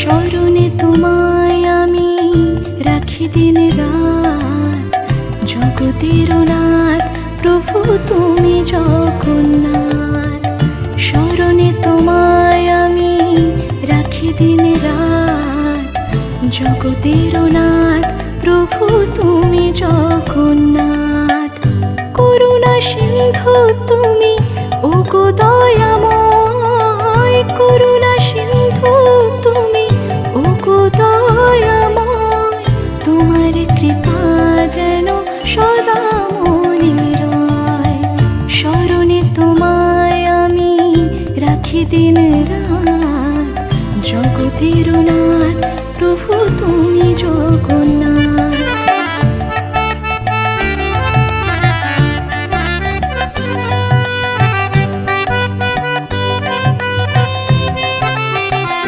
স্মরণে তোমায় আমি রাখি দিন রাত, জগতের নাথ প্রভু তুমি জগন্নাথ। স্মরণে তোমায় আমি রাখি দিন রাত, জগতের নাথ প্রভু তুমি জগন্নাথ। করুণা সিন্ধু তুমি ওগো দয়াময়, করুণা সিন্ধু তুমি ওগো দয়াময়। তোমার কৃপা যেন সদা মনে রয়। স্মরণে তোমায় আমি রাখি দিন রাত, জগতের নাথ প্রভু তুমি জগন্নাথ।